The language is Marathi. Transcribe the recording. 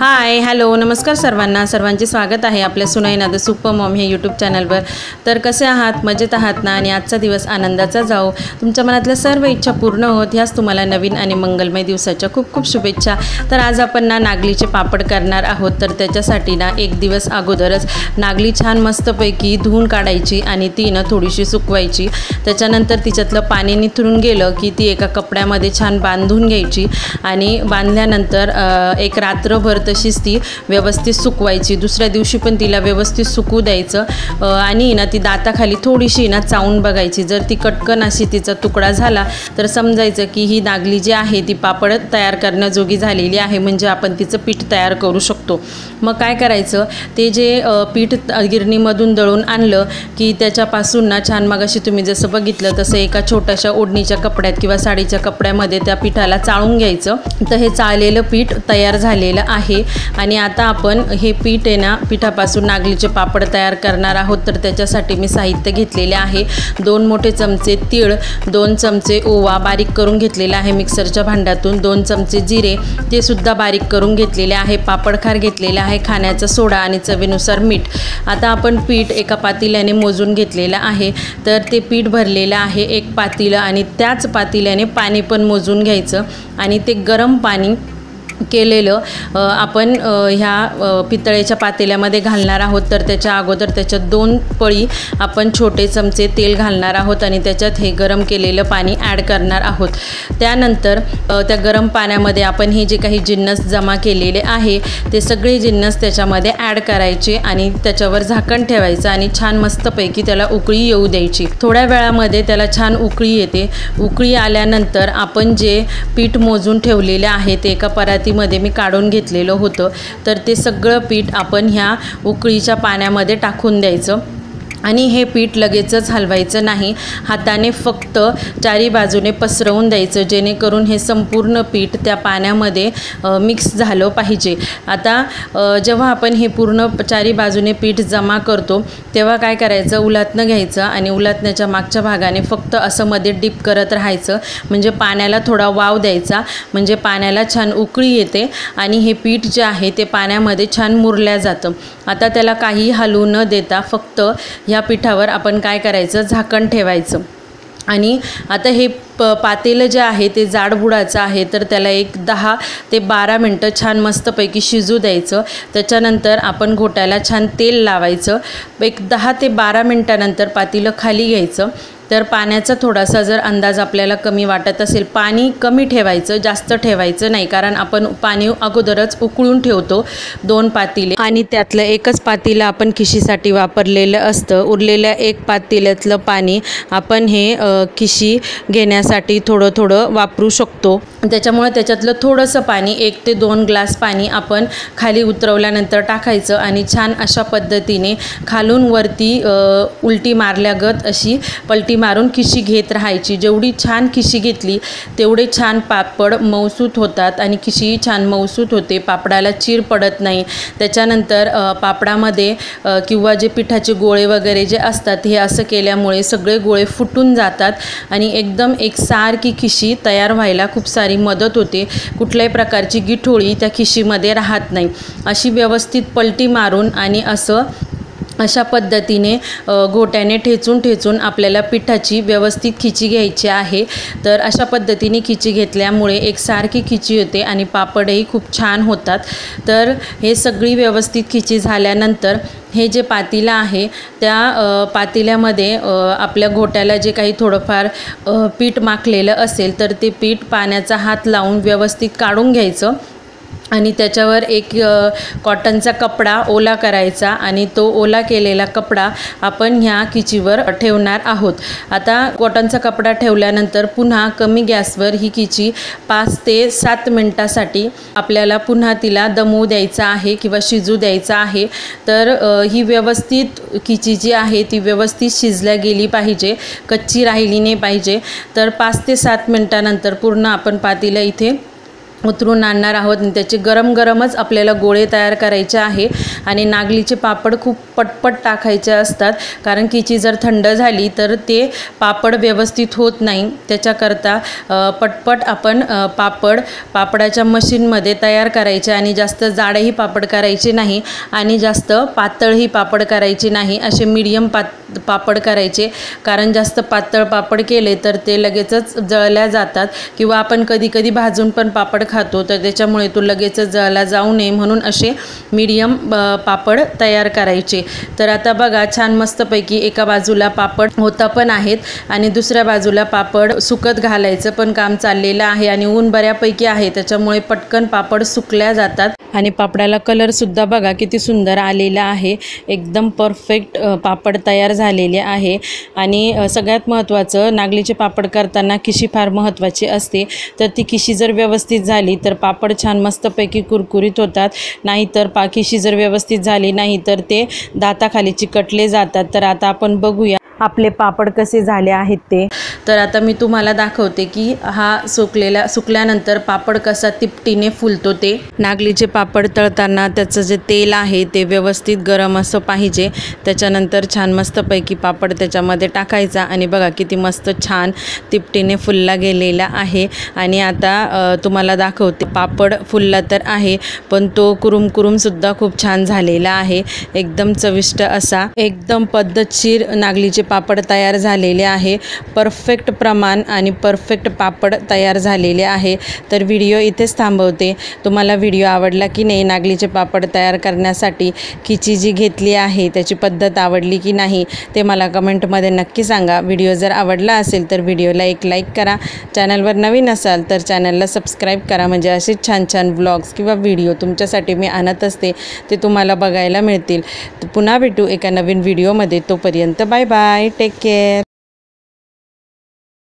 हाय हॅलो नमस्कार सर्वांचे स्वागत आहे आपल्या सुनैना द सुपर मॉम हे यूट्यूब चॅनलवर। तर कसे आहात, मजेत आहात ना? आणि आजचा दिवस आनंदाचा जाओ, तुमच्या मनातल्या सर्व इच्छा पूर्ण होत ह्याच तुम्हाला नवीन आणि मंगलमय दिवसाच्या खूप खूप शुभेच्छा। तर आज आपण ना नागलीचे पापड करणार आहोत। तर त्याच्यासाठी ना एक दिवस अगोदरच नागली छान मस्तपैकी धुवून काढायची आणि ती ना थोडीशी सुकवायची। त्याच्यानंतर तिच्यातलं पाणी निथळून गेलं की ती एका कपड्यामध्ये छान बांधून घ्यायची आणि बांधल्यानंतर एक रात्रभर तशीच ती व्यवस्थित सुकवायची। दुसऱ्या दिवशी पण तिला व्यवस्थित सुकू द्यायचं आणि ना ती दाताखाली थोडीशी ना चावून बघायची। जर ती कटकन अशी तिचा तुकडा झाला तर समजायचं की ही नागली जी आहे ती पापड तयार करण्याजोगी झालेली आहे, म्हणजे आपण तिचं पीठ तयार करू शकतो। मग काय करायचं, ते जे पीठ गिरणीमधून दळून आणलं की त्याच्यापासून ना छान मगाशी तुम्ही जसं बघितलं तसं एका छोट्याशा ओढणीच्या कपड्यात किंवा साडीच्या कपड्यामध्ये त्या पिठाला चाळून घ्यायचं। तर हे चाळलेलं पीठ तयार झालेलं आहे आणि आता आपण हे पीठ आहे ना पिठापासून नागलीचे पापड तयार करणार आहोत। तर त्याच्यासाठी मी साहित्य घेतलेले आहे, 2 मोठे चमचे तीळ, 2 चमचे ओवा बारीक करून घेतलेला आहे मिक्सरच्या भांड्यातून, 2 चमचे जिरे ते सुद्धा बारीक करून घेतलेले आहे, पापडखार घेतलेला आहे, खाण्याचा सोडा आणि चवीनुसार मीठ। आता आपण पीठ एका पातेल्याने मोजून घेतलेलं आहे। तर ते पीठ भरलेलं आहे एक पातेलं आणि त्याच पातेल्याने पाणी पण मोजून घ्यायचं आणि ते गरम पाणी केलेलं आपण ह्या पितळेच्या पातेल्यामध्ये घालणार आहोत। तर त्याच्या अगोदर त्याच्यात 2 पळी आपण छोटे चमचे तेल घालणार आहोत आणि त्याच्यात हे गरम केलेलं पाणी ॲड करणार आहोत। त्यानंतर त्या गरम पाण्यामध्ये आपण हे जे काही जिन्नस जमा केलेले आहे ते सगळे जिन्नस त्याच्यामध्ये ॲड करायचे आणि त्याच्यावर झाकण ठेवायचं आणि छान मस्तपैकी त्याला उकळी येऊ द्यायची। थोड्या वेळामध्ये त्याला छान उकळी येते। उकळी आल्यानंतर आपण जे पीठ मोजून ठेवलेले आहे ते एका मध्ये मी काढून घेतलेलं होतं। तर ते सगळं पीठ आपण ह्या उकळीच्या पाण्यामध्ये टाकून द्यायचं आणि हे पीठ लगेचच हलवायचं नाही, हाताने फक्त चारी बाजूने पसरवून द्यायचं, जेणेकरून हे संपूर्ण पीठ त्या पाण्यामध्ये मिक्स झालं पाहिजे। आता जेव्हा आपण हे पूर्ण चारी बाजूने पीठ जमा करतो तेव्हा काय करायचं, उलटणं घ्यायचं आणि उलटण्याच्या मागच्या भागाने फक्त असं मध्ये डिप करत राहायचं, म्हणजे पाण्याला थोडा वाव द्यायचा, म्हणजे पाण्याला छान उकळी येते आणि हे पीठ जे आहे ते पाण्यामध्ये छान मुरल्या जातं। आता त्याला काही हलवू न देता फक्त ह्या पिठावर आपण काय करायचं, झाकण ठेवायचं आणि आता हे पातेलं जे आहे ते जाडबुडाचं आहे। तर त्याला एक 10 ते 12 मिनटं छान मस्तपैकी शिजू द्यायचं। त्याच्यानंतर आपण घोट्याला छान तेल लावायचं। एक 10 ते 12 मिनटानंतर पातेलं खाली घ्यायचं। तर पाण्याचा थोडासा जर अंदाज आपल्याला कमी वाटत असेल, पाणी कमी ठेवायचं, जास्त ठेवायचं नाही, कारण आपण पाणी अगोदरच उकळून ठेवतो 2 पातेले आणि त्यातलं एकच पातेलं आपण खिशीसाठी वापरलेलं असतं। उरलेल्या 1 पातेल्यातलं पाणी आपण हे खिशी घेण्यासाठी थोडं थोडं वापरू शकतो। त्याच्यामुळे त्याच्यातलं थोडंसं पाणी 1 ते 2 ग्लास पाणी आपण खाली उतरवल्यानंतर टाकायचं आणि छान अशा पद्धतीने खालून वरती उलटी मारल्यागत अशी पलटी मारून खिशी घेत राहायची। जेवढी छान खिशी घेतली तेवढे छान पापड मऊसूत होतात आणि खिशी छान मऊसूत होते, पापडाला चीर पडत नाही। त्याच्यानंतर पापडामध्ये किंवा जे पिठाचे गोळे वगैरे जे असतात हे असं केल्यामुळे सगळे गोळे फुटून जातात आणि एकदम एकसारखी खिशी तयार व्हायला खूप सारी मदत होते। कुठल्याही प्रकारची गिठोळी त्या खिशीमध्ये राहत नाही। अशी व्यवस्थित पलटी मारून आणि अशा पद्धतीने घोट्याने ठेचून आपल्याला पिठाची व्यवस्थित खिची घ्यायची आहे। तर अशा पद्धतीने खिची घेतल्यामुळे एकसारखी खिची होते आणि पापडही खूप छान होतात। तर हे सगळी व्यवस्थित खिची झाल्यानंतर हे जे पातेलं आहे त्या पातेल्यामध्ये आपल्या घोट्याला जे काही थोडंफार पीठ माखलेलं असेल तर ते पीठ पाण्याचा हात लावून व्यवस्थित काढून घ्यायचं आणि त्याच्यावर एक कॉटनचा कपडा ओला करायचा आणि तो ओला केलेला कपडा आपण ह्या खिचीवर ठेवणार आहोत। आता कॉटनचा कपडा ठेवल्यानंतर पुन्हा कमी गॅसवर ही खिची 5 ते 7 मिनटासाठी आपल्याला पुन्हा तिला दमवू द्यायचं आहे किंवा शिजू द्यायचं आहे। तर ही व्यवस्थित खिची जी आहे ती व्यवस्थित शिजल्या गेली पाहिजे, कच्ची राहिली नाही पाहिजे। तर 5 ते 7 मिनटानंतर पूर्ण आपण पातेलं इथे उतरून आणणार आहोत आणि त्याचे गरम गरमच आपल्याला गोळे तयार करायचे आहे। आणि नागलीचे पापड खूप पटपट टाकायचे असतात, कारण की जर थंड झाली तर ते पापड व्यवस्थित होत नाही। त्याच्याकरता पटपट आपण पापडाच्या मशीनमध्ये तयार करायचे आणि जास्त जाडही पापड करायचे नाही आणि जास्त पातळही पापड करायचे नाही, असे मीडियम पापड करायचे। कारण जास्त पातळ पापड केले तर ते लगेचच जळल्या जातात किंवा आपण कधी कधी भाजून पण पापड खातो, तर त्याच्यामुळे तो लगेचच जळला जाऊ नये म्हणून असे मीडियम पापड तयार करायचे। तर आता बघा छान मस्तपैकी एका बाजूला पापड होता पण आहेत आणि दुसऱ्या बाजूला पापड सुकत घालायचं पण काम चाललेलं आहे आणि ऊन बऱ्यापैकी आहे, त्याच्यामुळे पटकन पापड सुकल्या जातात आणि पापडाला कलर सुद्धा बघा किती सुंदर आलेला आहे। एकदम परफेक्ट पापड तयार झालेले आहे। आणि सगळ्यात महत्त्वाचं, नागलीचे पापड करताना खिशी फार महत्त्वाची असते, तर ती खिशी जर व्यवस्थित झाली तर पापड छान मस्तपैकी कुरकुरीत होतात, नाहीतर खिशी जर व्यवस्थित झाली नाही तर ते दाताखाली चिकटले जातात। तर आता आपण बघूया आपले पापड कसे झाले आहेत ते। तर आता मी तुम्हाला दाखवते की हा सुकल्यानंतर पापड कसा तिपटीने फुलतो ते। नागलीचे पापड तळताना त्याचं जे तेल आहे ते व्यवस्थित गरम असं पाहिजे, त्याच्यानंतर छान मस्तपैकी पापड त्याच्यामध्ये टाकायचा आणि बघा किती मस्त छान तिपटीने फुलला गेलेला आहे। आणि आता तुम्हाला दाखवते, पापड फुलला तर आहे पण तो कुरुमकुरुमसुद्धा खूप छान झालेला आहे, एकदम चविष्ट असा एकदम पद्धतशीर नागलीचे पापड तयार झालेले आहे। परफेक्ट प्रमाण आणि परफेक्ट पापड तयार झालेले आहे। तर व्हिडिओ इथेच थांबवते। तुम्हाला व्हिडिओ आवडला की नाही, नागलीचे पापड तयार करण्यासाठी खिची जी घेतली आहे त्याची पद्धत आवडली की नाही ते मला कमेंटमध्ये नक्की सांगा। व्हिडिओ जर आवडला असेल तर व्हिडिओला एक लाईक करा, चॅनलवर नवीन असाल तर चॅनलला सबस्क्राईब करा, म्हणजे असेच छान छान व्लॉग्स किंवा व्हिडिओ तुमच्यासाठी मी आणत असते ते तुम्हाला बघायला मिळतील। पुन्हा भेटू एका नवीन व्हिडिओमध्ये, तोपर्यंत बाय बाय, टेक केअर।